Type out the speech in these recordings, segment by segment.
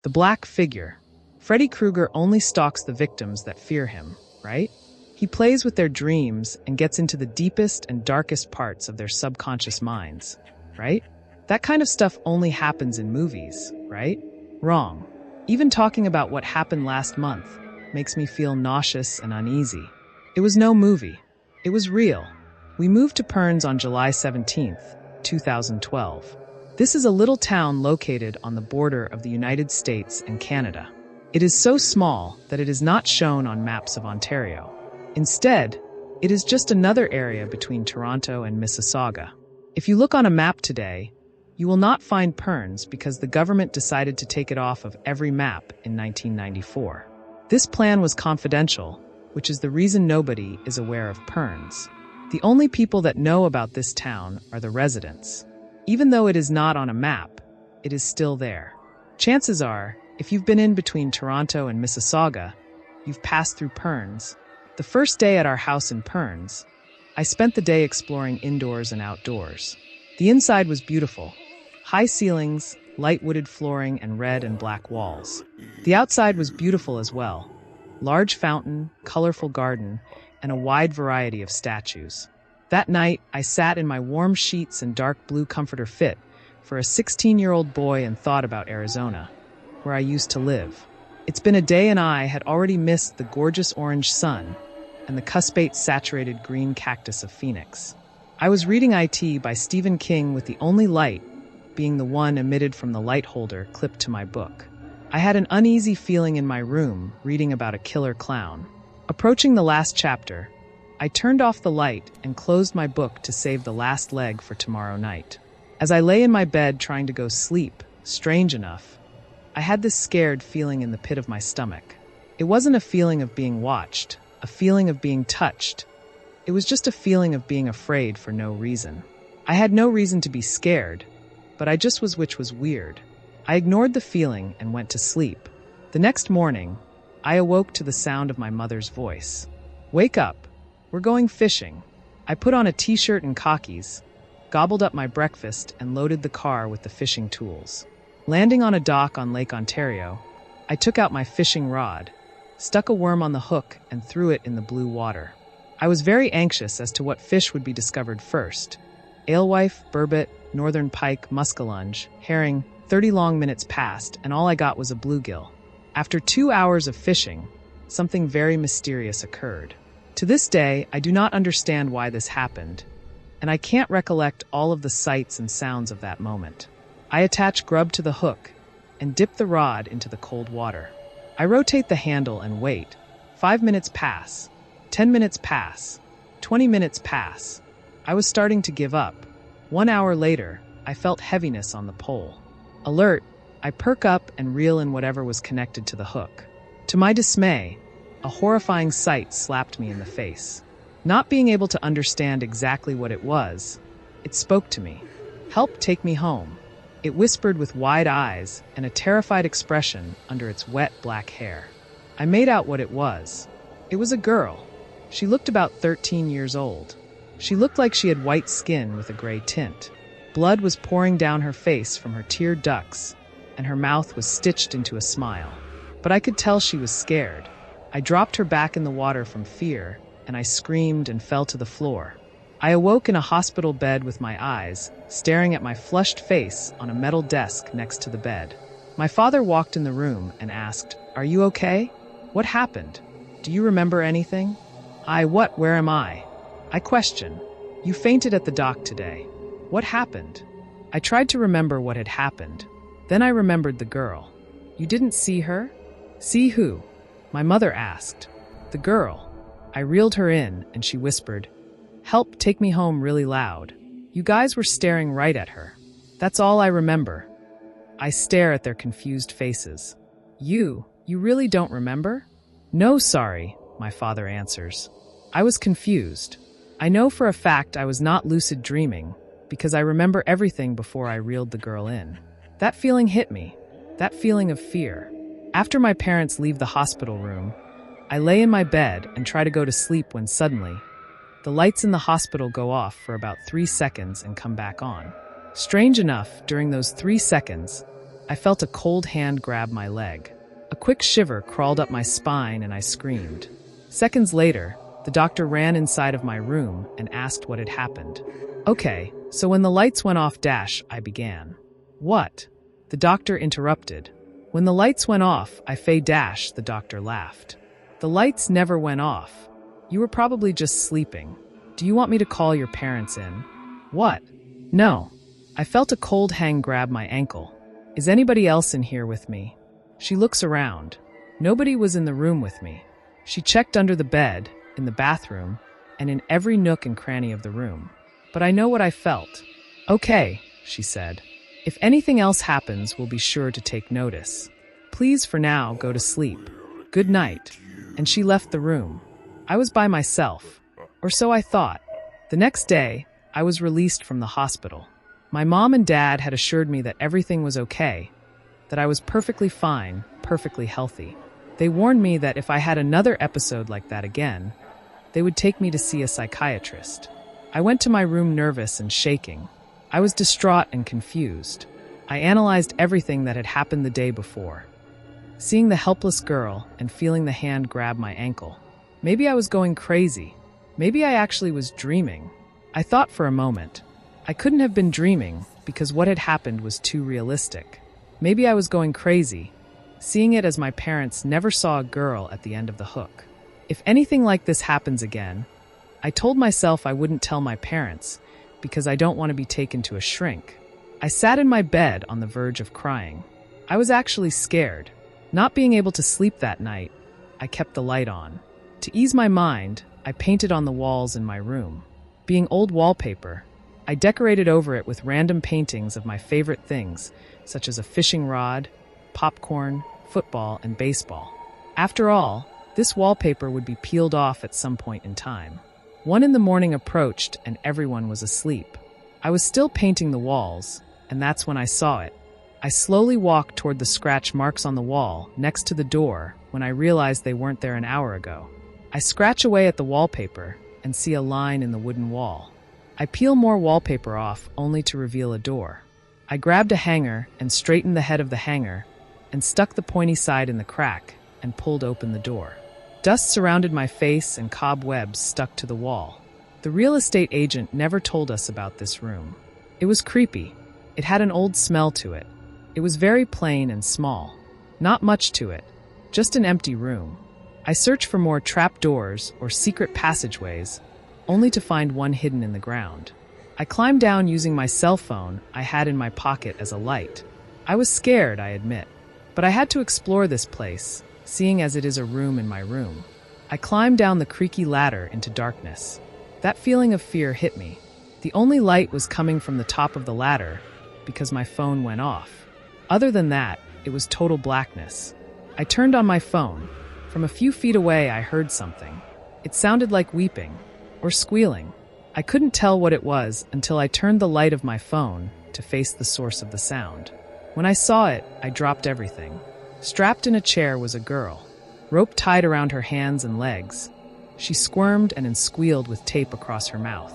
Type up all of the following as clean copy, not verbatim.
The black figure. Freddy Krueger only stalks the victims that fear him, right? He plays with their dreams and gets into the deepest and darkest parts of their subconscious minds, right? That kind of stuff only happens in movies, right? Wrong. Even talking about what happened last month makes me feel nauseous and uneasy. It was no movie. It was real. We moved to Pirnes on July 17th, 2012. This is a little town located on the border of the United States and Canada. It is so small that it is not shown on maps of Ontario. Instead, it is just another area between Toronto and Mississauga. If you look on a map today, you will not find Pirnes because the government decided to take it off of every map in 1994. This plan was confidential, which is the reason nobody is aware of Pirnes. The only people that know about this town are the residents. Even though it is not on a map, it is still there. Chances are, if you've been in between Toronto and Mississauga, you've passed through Pirnes. The first day at our house in Pirnes, I spent the day exploring indoors and outdoors. The inside was beautiful. High ceilings, light wooded flooring, and red and black walls. The outside was beautiful as well. Large fountain, colorful garden, and a wide variety of statues. That night, I sat in my warm sheets and dark blue comforter fit for a 16-year-old boy and thought about Arizona, where I used to live. It's been a day and I had already missed the gorgeous orange sun and the cuspate-saturated green cactus of Phoenix. I was reading IT by Stephen King with the only light being the one emitted from the light holder clipped to my book. I had an uneasy feeling in my room reading about a killer clown. Approaching the last chapter, I turned off the light and closed my book to save the last leg for tomorrow night. As I lay in my bed trying to go sleep, strange enough, I had this scared feeling in the pit of my stomach. It wasn't a feeling of being watched, a feeling of being touched. It was just a feeling of being afraid for no reason. I had no reason to be scared, but I just was, which was weird. I ignored the feeling and went to sleep. The next morning, I awoke to the sound of my mother's voice. "Wake up. We're going fishing." I put on a t-shirt and khakis, gobbled up my breakfast, and loaded the car with the fishing tools. Landing on a dock on Lake Ontario, I took out my fishing rod, stuck a worm on the hook, and threw it in the blue water. I was very anxious as to what fish would be discovered first. Alewife, burbot, northern pike, muskellunge, herring. 30 long minutes passed, and all I got was a bluegill. After 2 hours of fishing, something very mysterious occurred. To this day, I do not understand why this happened, and I can't recollect all of the sights and sounds of that moment. I attach grub to the hook and dip the rod into the cold water. I rotate the handle and wait. 5 minutes pass. 10 minutes pass. 20 minutes pass. I was starting to give up. 1 hour later, I felt heaviness on the pole. Alert, I perk up and reel in whatever was connected to the hook. To my dismay, a horrifying sight slapped me in the face. Not being able to understand exactly what it was, it spoke to me. "Help, take me home." It whispered with wide eyes and a terrified expression under its wet black hair. I made out what it was. It was a girl. She looked about 13 years old. She looked like she had white skin with a gray tint. Blood was pouring down her face from her tear ducts, and her mouth was stitched into a smile. But I could tell she was scared. I dropped her back in the water from fear, and I screamed and fell to the floor. I awoke in a hospital bed with my eyes staring at my flushed face on a metal desk next to the bed. My father walked in the room and asked, "Are you okay? What happened? Do you remember anything?" Where am I? I question. "You fainted at the dock today. What happened?" I tried to remember what had happened. Then I remembered the girl. "You didn't see her?" "See who?" My mother asked. "The girl." I reeled her in, and she whispered, "Help, take me home," really loud. You guys were staring right at her. That's all I remember. I stare at their confused faces. You really don't remember?" "No, sorry," my father answers. I was confused. I know for a fact I was not lucid dreaming, because I remember everything before I reeled the girl in. That feeling hit me, that feeling of fear. After my parents leave the hospital room, I lay in my bed and try to go to sleep when suddenly, the lights in the hospital go off for about 3 seconds and come back on. Strange enough, during those 3 seconds, I felt a cold hand grab my leg. A quick shiver crawled up my spine and I screamed. Seconds later, the doctor ran inside of my room and asked what had happened. Okay, so when the lights went off, I began. What? The doctor interrupted. When the lights went off, the doctor laughed. The lights never went off. You were probably just sleeping. Do you want me to call your parents in? What? No. I felt a cold hand grab my ankle. Is anybody else in here with me? She looks around. Nobody was in the room with me. She checked under the bed, in the bathroom, and in every nook and cranny of the room. But I know what I felt. Okay, she said. If anything else happens, we'll be sure to take notice. Please for now, go to sleep. Good night. And she left the room. I was by myself. Or so I thought. The next day, I was released from the hospital. My mom and dad had assured me that everything was okay, that I was perfectly fine, perfectly healthy. They warned me that if I had another episode like that again, they would take me to see a psychiatrist. I went to my room nervous and shaking. I was distraught and confused. I analyzed everything that had happened the day before. Seeing the helpless girl and feeling the hand grab my ankle. Maybe I was going crazy. Maybe I actually was dreaming. I thought for a moment. I couldn't have been dreaming because what had happened was too realistic. Maybe I was going crazy, seeing it as my parents never saw a girl at the end of the hook. If anything like this happens again, I told myself I wouldn't tell my parents because I don't want to be taken to a shrink. I sat in my bed on the verge of crying. I was actually scared. Not being able to sleep that night, I kept the light on. To ease my mind, I painted on the walls in my room. Being old wallpaper, I decorated over it with random paintings of my favorite things, such as a fishing rod, popcorn, football, and baseball. After all, this wallpaper would be peeled off at some point in time. 1 in the morning approached and everyone was asleep. I was still painting the walls, and that's when I saw it. I slowly walked toward the scratch marks on the wall next to the door when I realized they weren't there an hour ago. I scratch away at the wallpaper and see a line in the wooden wall. I peel more wallpaper off only to reveal a door. I grabbed a hanger and straightened the head of the hanger and stuck the pointy side in the crack and pulled open the door. Dust surrounded my face and cobwebs stuck to the wall. The real estate agent never told us about this room. It was creepy. It had an old smell to it. It was very plain and small. Not much to it. Just an empty room. I searched for more trapdoors or secret passageways, only to find one hidden in the ground. I climbed down using my cell phone I had in my pocket as a light. I was scared, I admit, but I had to explore this place, seeing as it is a room in my room. I climbed down the creaky ladder into darkness. That feeling of fear hit me. The only light was coming from the top of the ladder because my phone went off. Other than that, it was total blackness. I turned on my phone. From a few feet away, I heard something. It sounded like weeping or squealing. I couldn't tell what it was until I turned the light of my phone to face the source of the sound. When I saw it, I dropped everything. Strapped in a chair was a girl, rope tied around her hands and legs. She squirmed and squealed with tape across her mouth.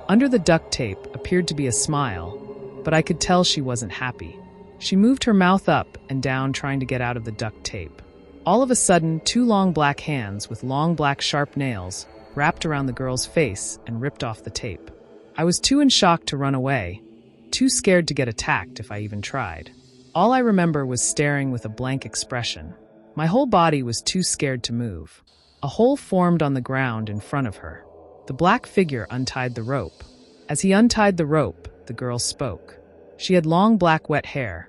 Under the duct tape appeared to be a smile, but I could tell she wasn't happy. She moved her mouth up and down trying to get out of the duct tape. All of a sudden, 2 long black hands with long black sharp nails wrapped around the girl's face and ripped off the tape. I was too in shock to run away, too scared to get attacked if I even tried. All I remember was staring with a blank expression. My whole body was too scared to move. A hole formed on the ground in front of her. The black figure untied the rope. As he untied the rope, the girl spoke. She had long black wet hair,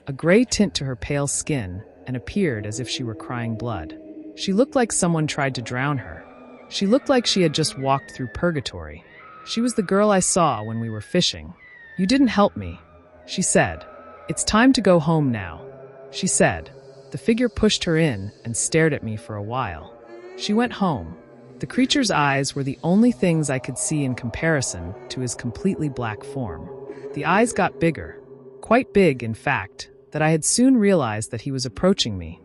a gray tint to her pale skin, and appeared as if she were crying blood. She looked like someone tried to drown her. She looked like she had just walked through purgatory. She was the girl I saw when we were fishing. "You didn't help me," she said. "It's time to go home now," she said. The figure pushed her in and stared at me for a while. She went home. The creature's eyes were the only things I could see in comparison to his completely black form. The eyes got bigger, quite big, in fact, that I had soon realized that he was approaching me.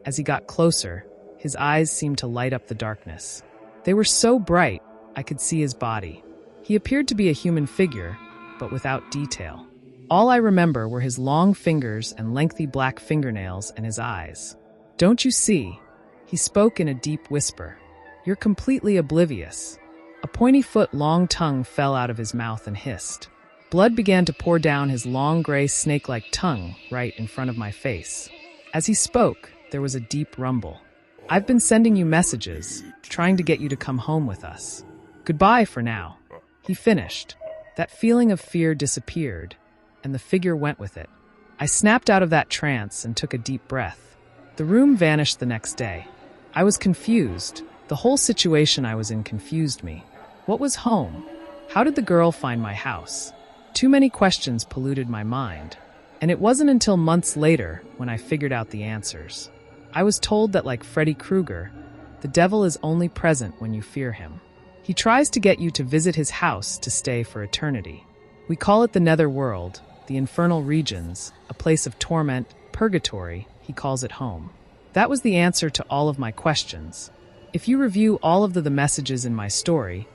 As he got closer, his eyes seemed to light up the darkness. They were so bright, I could see his body. He appeared to be a human figure, but without detail. All I remember were his long fingers and lengthy black fingernails and his eyes. "Don't you see?" He spoke in a deep whisper. "You're completely oblivious." A pointy-foot long tongue fell out of his mouth and hissed. Blood began to pour down his long gray snake-like tongue right in front of my face. As he spoke, there was a deep rumble. "I've been sending you messages, trying to get you to come home with us. Goodbye for now." He finished. That feeling of fear disappeared, and the figure went with it. I snapped out of that trance and took a deep breath. The room vanished the next day. I was confused. The whole situation I was in confused me. What was home? How did the girl find my house? Too many questions polluted my mind. And it wasn't until months later when I figured out the answers. I was told that, like Freddy Krueger, the devil is only present when you fear him. He tries to get you to visit his house to stay for eternity. We call it the netherworld, the infernal regions, a place of torment, purgatory. He calls it home. That was the answer to all of my questions. If you review all of the messages in my story,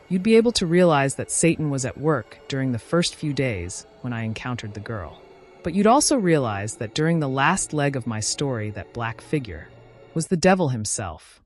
you'd be able to realize that Satan was at work during the first few days when I encountered the girl. But you'd also realize that during the last leg of my story, that black figure was the devil himself.